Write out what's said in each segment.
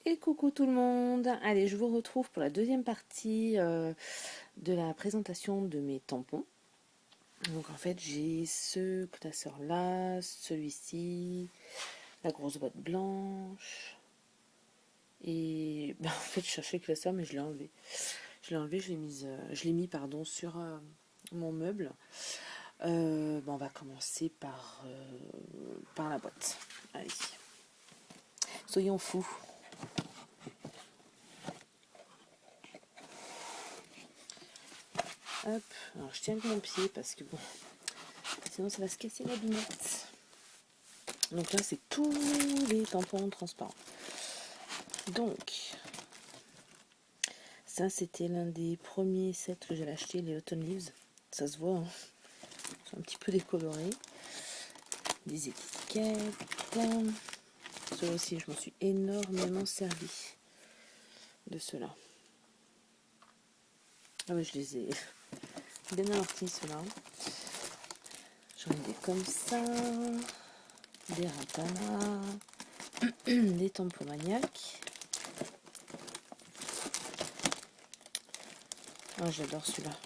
Et coucou tout le monde. Allez, je vous retrouve pour la deuxième partie de la présentation de mes tampons. Donc en fait, j'ai ce classeur-là, celui-ci, la grosse boîte blanche. Et en fait, je cherchais le classeur, mais je l'ai enlevé. Je l'ai mis pardon, sur mon meuble. On va commencer par la boîte. Allez, soyons fous. Hop, alors je tiens avec mon pied parce que bon, sinon ça va se casser la binette. Donc là c'est tous les tampons transparents. Donc ça c'était l'un des premiers sets que j'avais acheté, les Autumn Leaves. Ça se voit, hein. Ils sont un petit peu décolorés. Des étiquettes. Ceux-là aussi je m'en suis énormément servi de ceux-là. Ah ouais, je les ai bien amortis ceux-là. J'en ai des comme ça. Des Ratana, des tampons maniaques. Ah, j'adore celui-là.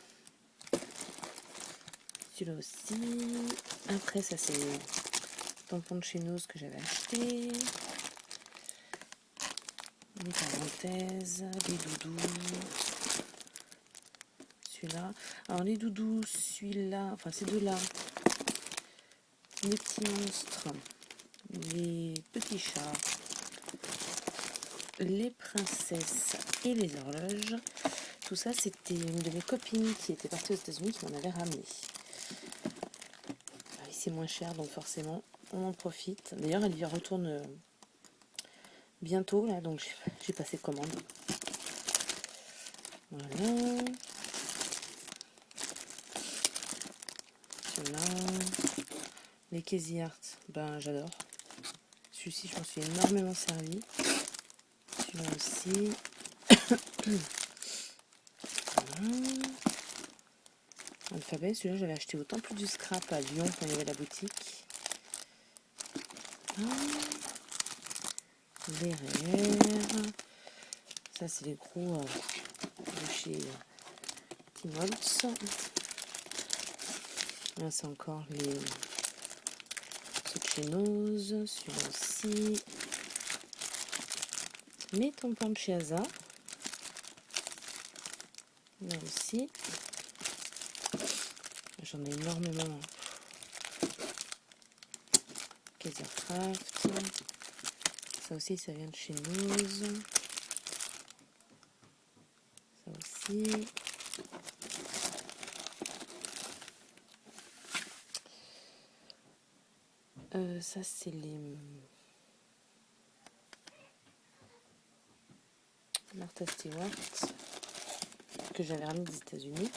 Celui-là aussi. Après, ça c'est les tampons de chez Nose que j'avais acheté. Des parenthèses, des doudous. Celui-là. Alors les doudous, celui-là, enfin ces deux-là. Les petits monstres. Les petits chats. Les princesses et les horloges. Tout ça, c'était une de mes copines qui était partie aux États-Unis qui m'en avait ramené. C'est moins cher, donc forcément, on en profite. D'ailleurs, elle y retourne bientôt, là, donc j'ai passé commande. Voilà. Ceux-là. Les Casey Art, ben j'adore. Celui-ci, je m'en suis énormément servi. Celui-là aussi. Voilà. Alphabet, celui-là j'avais acheté au Temple du Scrap à Lyon quand il y avait la boutique. Les RR. Ça c'est les gros de chez Timols. Là c'est encore les ceux de chez Nose. Celui-là aussi. Mes tampons de chez Asa. Là aussi. J'en ai énormément. Kaisercraft. Ça aussi, ça vient de chez Nose. Ça aussi. Ça, c'est les Martha Stewart que j'avais ramené des États-Unis.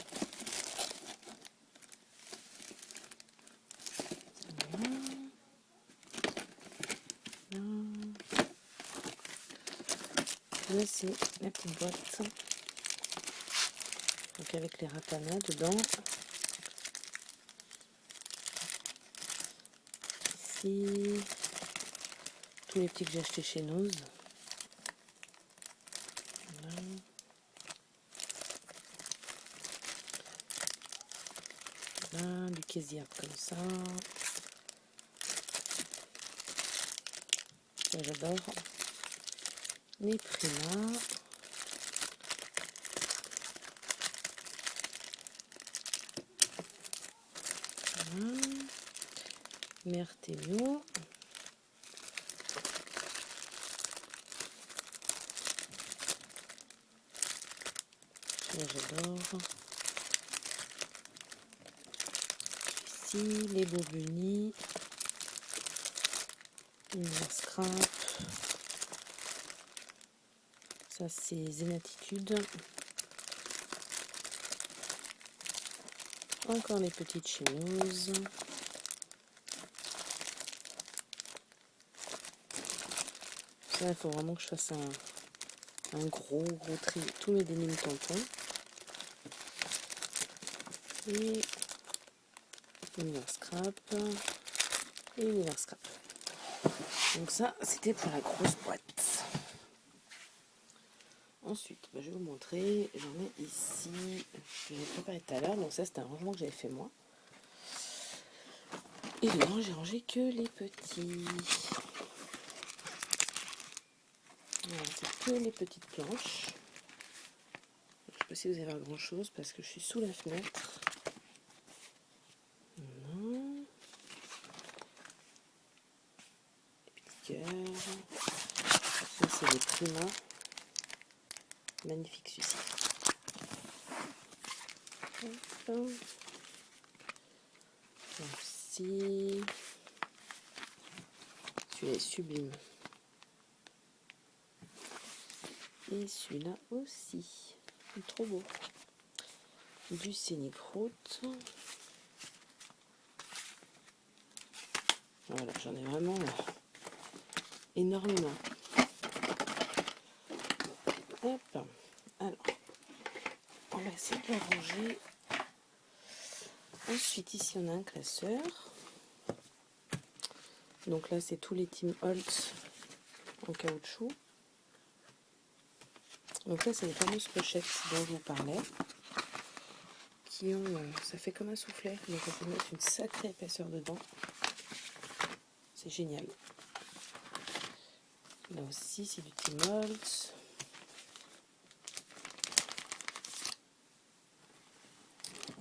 Là, c'est la petite boîte. Donc, avec les Ratana dedans. Ici, tous les petits que j'ai achetés chez Nose. Voilà. Là, du Casey Art comme ça. Ça, j'adore. Les Prima. Voilà. Mertelio. J'adore. Ici, les Bobuni. Univers Scrap. Ça, c'est Zénatitude. Encore les petites chez Nose. Ça, il faut vraiment que je fasse un gros tri. Tous mes dénimes tampons. Et Univers Scrap. Et Univers Scrap. Donc ça, c'était pour la grosse boîte. ensuite, je vais vous montrer. J'en ai ici, que j'ai préparé tout à l'heure. Donc ça, c'est un rangement que j'avais fait moi. Et dedans, j'ai rangé que les petits. Voilà, c'est que les petites planches. Je ne sais pas si vous allez voir grand chose parce que je suis sous la fenêtre. Voilà. Les petits cœurs. Ça, c'est les Prima. Magnifique celui-ci. Aussi. Celui-là est sublime. Et celui-là aussi. Il est trop beau. Du scénic route. Voilà, j'en ai vraiment énormément. Hop. Alors, on va essayer de le ranger. Ensuite, ici, on a un classeur. Donc là, c'est tous les Tim Holtz en caoutchouc. Donc là, c'est les fameuses pochettes dont je vous parlais. Qui ont, ça fait comme un soufflet. Donc on peut mettre une sacrée épaisseur dedans. C'est génial. Là aussi, c'est du Tim Holtz.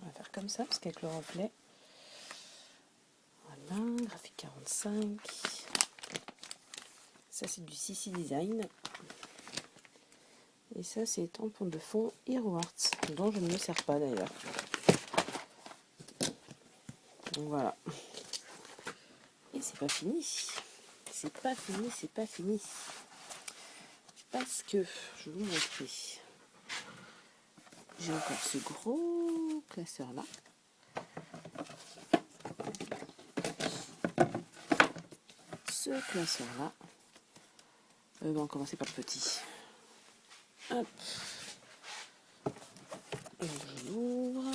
On va faire comme ça, parce qu'avec le reflet. Voilà, graphique 45. Ça, c'est du CC Design. Et ça, c'est les tampons de fond Hero Arts, dont je ne me sers pas d'ailleurs. Donc voilà. Et c'est pas fini. C'est pas fini, c'est pas fini. Parce que, je vais vous montrer. J'ai encore ce gros classeur là. Ce classeur là. On va commencer par le petit. Hop. Donc je l'ouvre.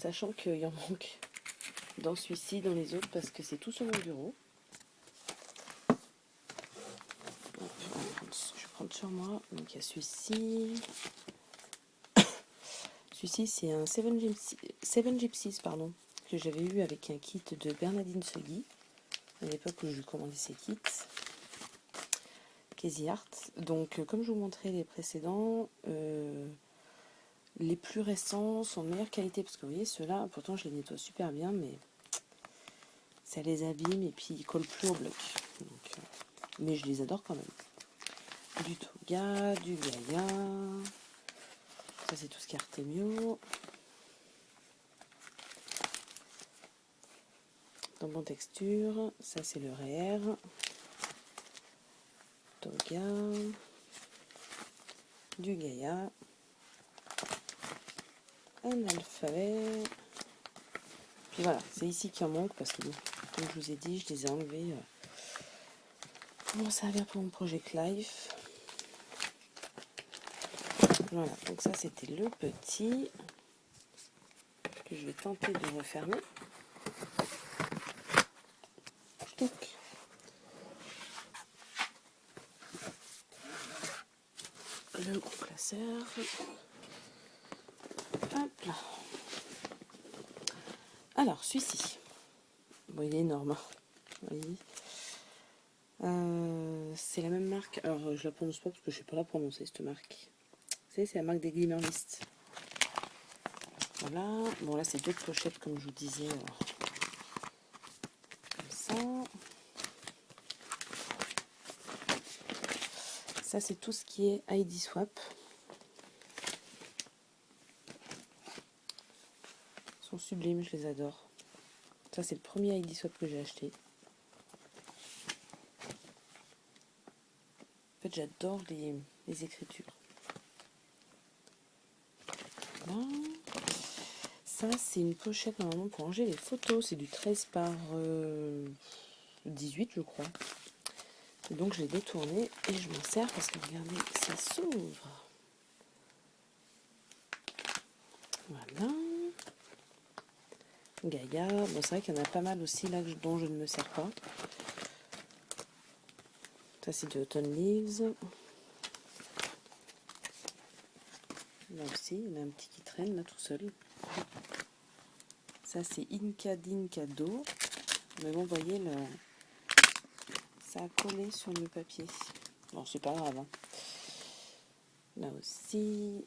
Sachant qu'il y en manque dans celui-ci, dans les autres, parce que c'est tout sur mon bureau. Hop, je vais prendre sur moi. Donc il y a celui-ci. Celui-ci, c'est un Seven Gypsies, pardon, que j'avais eu avec un kit de Bernardine Segui, à l'époque où je lui commandais ses kits. Casey Art. Donc, comme je vous montrais les précédents, les plus récents sont de meilleure qualité, parce que vous voyez, ceux-là, pourtant je les nettoie super bien, mais ça les abîme et puis ils collent plus au bloc. Donc, mais je les adore quand même. Du Toga, du Gaia. Ça, c'est tout ce qui est Artemio. Tampon texture. Ça, c'est le RR. Toga. Du Gaia. Un alphabet. Puis voilà, c'est ici qu'il en manque parce que, comme je vous ai dit, je les ai enlevés pour m'en servir pour mon Project Life. Voilà, donc ça c'était le petit que je vais tenter de refermer. Donc, le gros classeur. Hop là. Alors, celui-ci. Bon, il est énorme. Vous voyez. C'est la même marque. Alors, je la prononce pas parce que je ne sais pas la prononcer, cette marque. Vous savez, c'est la marque des Glimmerlist. Voilà. Bon, là, c'est deux pochettes, comme je vous disais. Comme ça. Ça, c'est tout ce qui est ID Swap. Ils sont sublimes, je les adore. Ça, c'est le premier ID Swap que j'ai acheté. En fait, j'adore les écritures. Voilà. Ça, c'est une pochette normalement pour ranger les photos. C'est du 13 par 18, je crois. Et donc, je l'ai détourné et je m'en sers parce que regardez, ça s'ouvre. Voilà. Gaïa. Bon, c'est vrai qu'il y en a pas mal aussi là dont je ne me sers pas. Ça, c'est du Autumn Leaves. là aussi, il y en a un petit qui traîne là tout seul. Ça c'est Inca d'Inca Do. Mais bon, vous voyez, ça a collé sur le papier. Bon, c'est pas grave. Hein. Là aussi.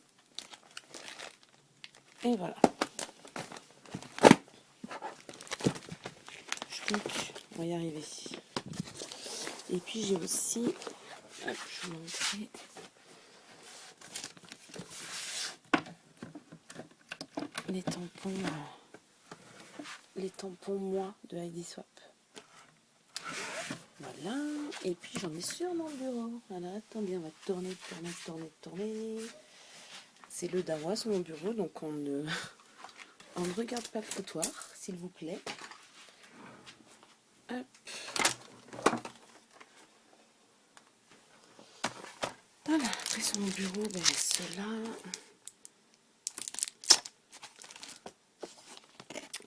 Et voilà. On va y arriver. Et puis j'ai aussi, hop, je vais vous montrer, les tampons moi de Heidi Swap. Voilà, et puis j'en ai sur mon bureau. Voilà, attendez, on va tourner. C'est le dawa sur mon bureau, donc on ne regarde pas le trottoir, s'il vous plaît. Hop. Voilà, après sur mon bureau, ben, j'ai ceux-là.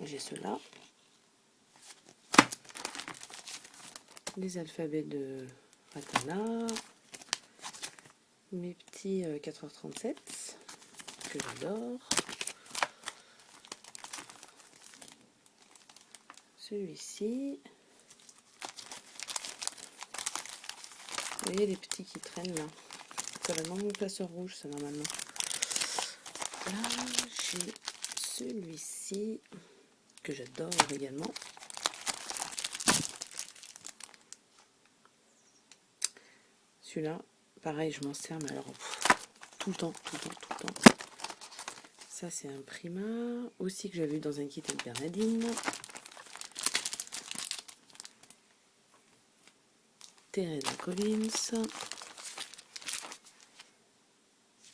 J'ai ceux-là. Les alphabets de Ratana. Mes petits 4h37 que j'adore. Celui-ci. Vous voyez les petits qui traînent là. Ça va dans mon classeur rouge, ça normalement. Là, j'ai celui-ci que j'adore également. Celui-là, pareil, je m'en sers, mais alors tout le temps. Ça, c'est un Prima, aussi que j'avais eu dans un kit avec Bernadine. Teresa Collins.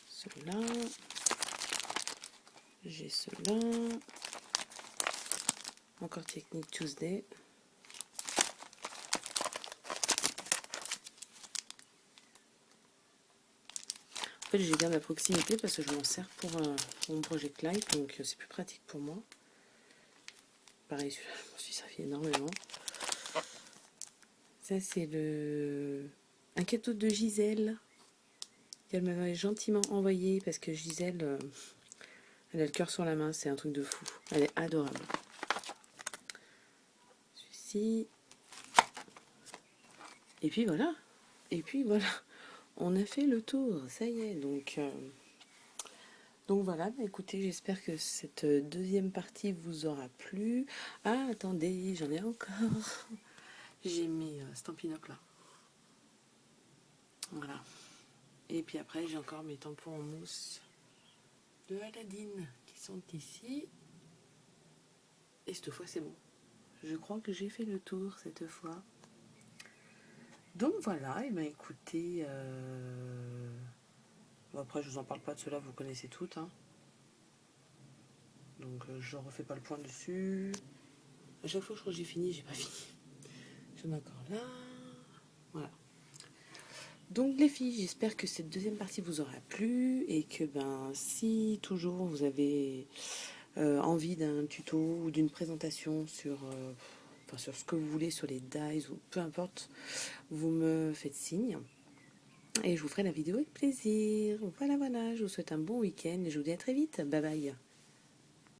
Ceux-là. J'ai ceux-là. Encore Technique Tuesday. En fait, j'ai garde à proximité parce que je m'en sers pour mon Project Light, donc c'est plus pratique pour moi. Pareil, celui-là, je m'en suis servi énormément. Ça, c'est un cadeau de Gisèle qu'elle m'avait gentiment envoyé parce que Gisèle, elle a le cœur sur la main, c'est un truc de fou. Elle est adorable. Celui-ci. Et puis voilà. On a fait le tour, ça y est. Donc voilà, écoutez, j'espère que cette deuxième partie vous aura plu. Ah, attendez, j'en ai encore. J'ai mis Stampin' Up là. Voilà. Et puis après, j'ai encore mes tampons en mousse de Aladine qui sont ici. Et cette fois, c'est bon. Je crois que j'ai fait le tour cette fois. Donc voilà, et bien écoutez, bon, après je vous en parle pas de cela, vous connaissez toutes. Hein. Donc je refais pas le point dessus. À chaque fois que je crois que j'ai fini, j'ai pas fini. J'en ai encore là. Voilà. Donc les filles, j'espère que cette deuxième partie vous aura plu et que si toujours vous avez envie d'un tuto ou d'une présentation sur ce que vous voulez, sur les dies ou peu importe, vous me faites signe et je vous ferai la vidéo avec plaisir. Voilà, je vous souhaite un bon week-end et je vous dis à très vite. Bye bye.